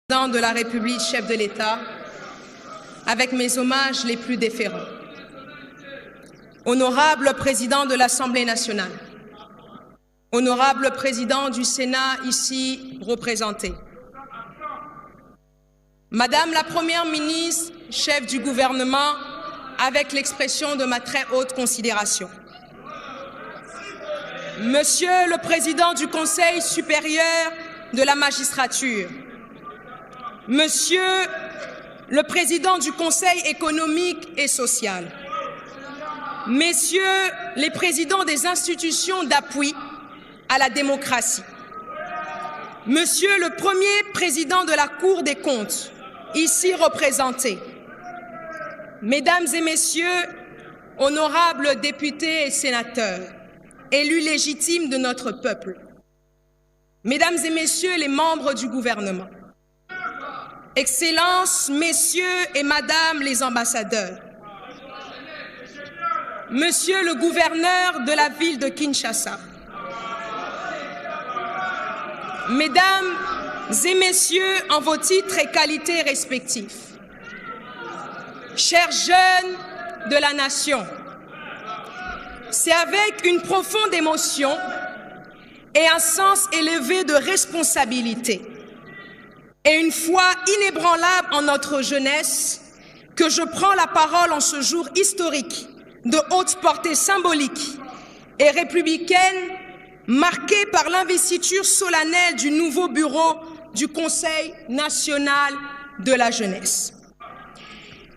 Président de la République, chef de l'État, avec mes hommages les plus déférents. Honorable Président de l'Assemblée nationale, honorable Président du Sénat ici représenté, Madame la Première ministre, chef du gouvernement, avec l'expression de ma très haute considération, Monsieur le Président du Conseil supérieur de la magistrature, Monsieur le Président du Conseil économique et social, Messieurs les présidents des institutions d'appui à la démocratie, Monsieur le Premier Président de la Cour des comptes, ici représenté, Mesdames et Messieurs, honorables députés et sénateurs, élus légitimes de notre peuple, Mesdames et Messieurs les membres du gouvernement, Excellences, Messieurs et Madame les ambassadeurs, Monsieur le gouverneur de la ville de Kinshasa, Mesdames et Messieurs en vos titres et qualités respectifs, chers jeunes de la nation, c'est avec une profonde émotion et un sens élevé de responsabilité et une foi inébranlable en notre jeunesse que je prends la parole en ce jour historique de haute portée symbolique et républicaine marqué par l'investiture solennelle du nouveau bureau du Conseil national de la jeunesse.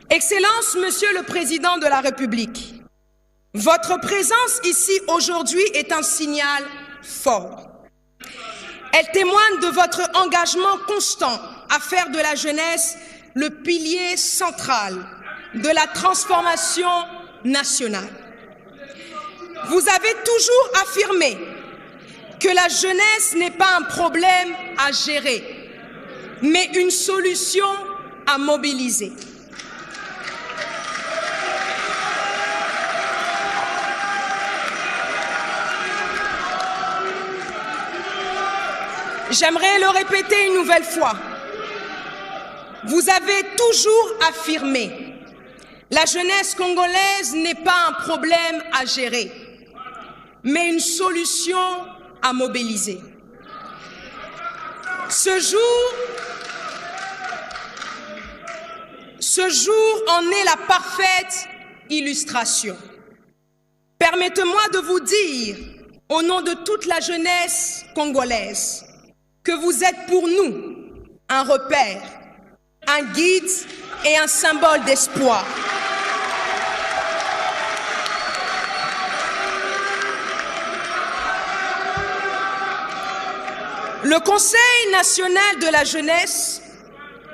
Excellences, Monsieur le Président de la République, votre présence ici aujourd'hui est un signal fort. Elle témoigne de votre engagement constant à faire de la jeunesse le pilier central de la transformation nationale. Vous avez toujours affirmé que la jeunesse n'est pas un problème à gérer, mais une solution à mobiliser. J'aimerais le répéter une nouvelle fois. Vous avez toujours affirmé « La jeunesse congolaise n'est pas un problème à gérer, mais une solution à mobiliser ». Ce jour en est la parfaite illustration. Permettez-moi de vous dire, au nom de toute la jeunesse congolaise, que vous êtes pour nous un repère, un guide et un symbole d'espoir. Le Conseil national de la jeunesse,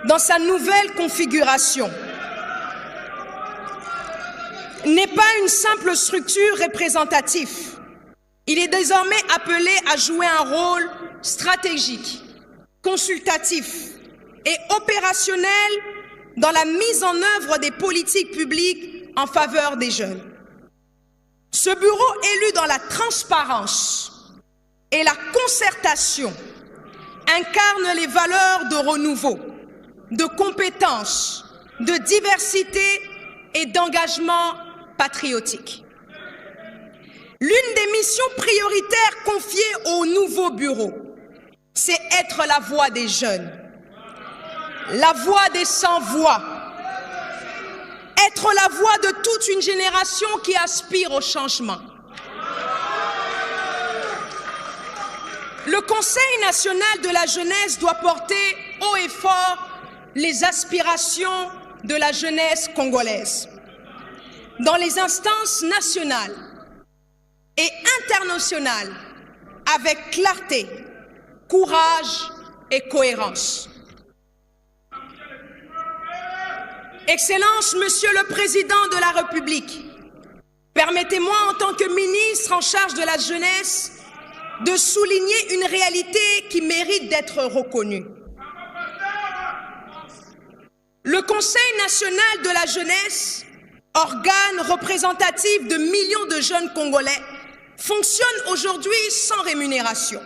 dans sa nouvelle configuration, n'est pas une simple structure représentative. Il est désormais appelé à jouer un rôle stratégique, consultatif et opérationnel dans la mise en œuvre des politiques publiques en faveur des jeunes. Ce bureau élu dans la transparence et la concertation incarne les valeurs de renouveau, de compétence, de diversité et d'engagement patriotique. L'une des missions prioritaires confiées au nouveau bureau, c'est être la voix des jeunes, la voix des sans-voix, être la voix de toute une génération qui aspire au changement. Le Conseil national de la jeunesse doit porter haut et fort les aspirations de la jeunesse congolaise dans les instances nationales et internationales avec clarté, courage et cohérence. Excellences, Monsieur le Président de la République, permettez-moi en tant que ministre en charge de la jeunesse de souligner une réalité qui mérite d'être reconnue. Le Conseil national de la jeunesse, organe représentatif de millions de jeunes Congolais, fonctionne aujourd'hui sans rémunération.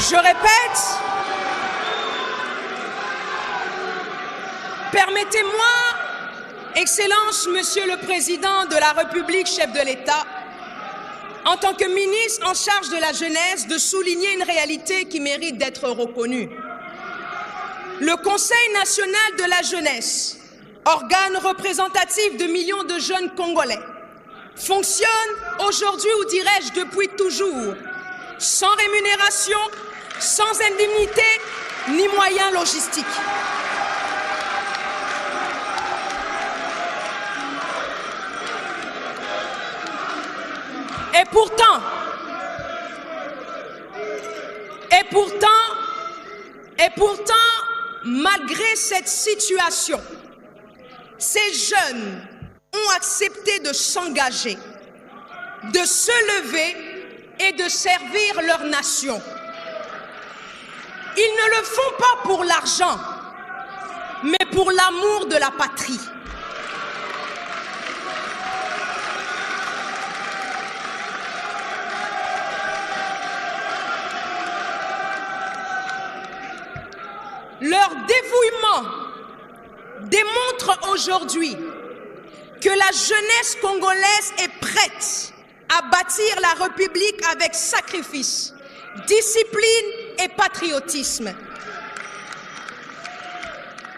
Je répète, permettez-moi, Excellence, Monsieur le Président de la République, chef de l'État, en tant que ministre en charge de la jeunesse, de souligner une réalité qui mérite d'être reconnue. Le Conseil national de la jeunesse, organe représentatif de millions de jeunes Congolais, fonctionne aujourd'hui, ou dirais-je depuis toujours, sans rémunération, sans indemnité, ni moyens logistiques. Et pourtant, malgré cette situation, ces jeunes ont accepté de s'engager, de se lever et de servir leur nation. Ils ne le font pas pour l'argent, mais pour l'amour de la patrie. Leur dévouement démontre aujourd'hui que la jeunesse congolaise est prête à bâtir la République avec sacrifice, discipline et patriotisme.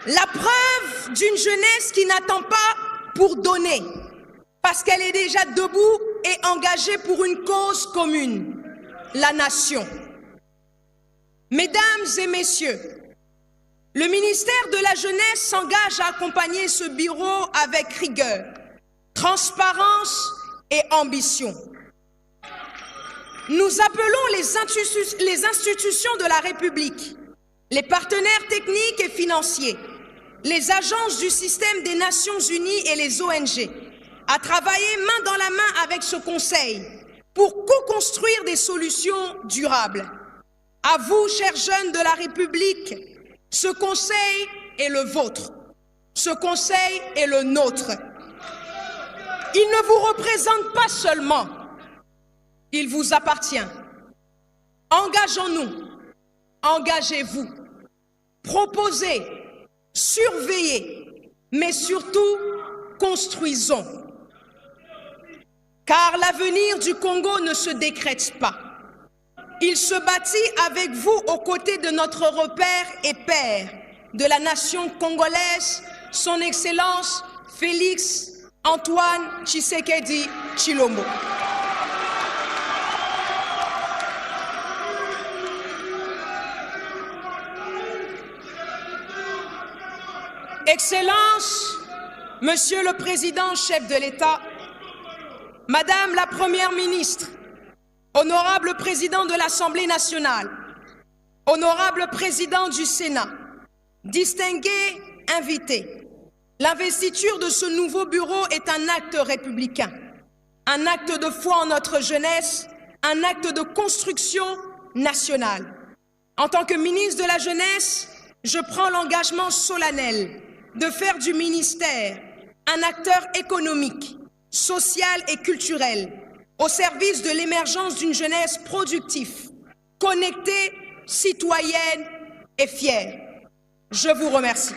La preuve d'une jeunesse qui n'attend pas pour donner, parce qu'elle est déjà debout et engagée pour une cause commune, la nation. Mesdames et messieurs, le ministère de la Jeunesse s'engage à accompagner ce bureau avec rigueur, transparence et ambition. Nous appelons les institutions de la République, les partenaires techniques et financiers, les agences du système des Nations Unies et les ONG à travailler main dans la main avec ce Conseil pour co-construire des solutions durables. À vous, chers jeunes de la République, ce Conseil est le vôtre, ce Conseil est le nôtre. Il ne vous représente pas seulement, il vous appartient. Engageons-nous, engagez-vous, proposez, surveillez, mais surtout construisons. Car l'avenir du Congo ne se décrète pas. Il se bâtit avec vous aux côtés de notre repère et père de la nation congolaise, son Excellence Félix Antoine Tshisekedi Tshilombo. Excellence, Monsieur le Président, chef de l'État, Madame la Première ministre, Honorable Président de l'Assemblée nationale, Honorable Président du Sénat, distingués invités, l'investiture de ce nouveau bureau est un acte républicain, un acte de foi en notre jeunesse, un acte de construction nationale. En tant que ministre de la Jeunesse, je prends l'engagement solennel de faire du ministère un acteur économique, social et culturel au service de l'émergence d'une jeunesse productive, connectée, citoyenne et fière. Je vous remercie.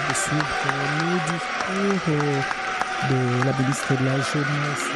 De suivre le discours de la ministre de la Jeunesse.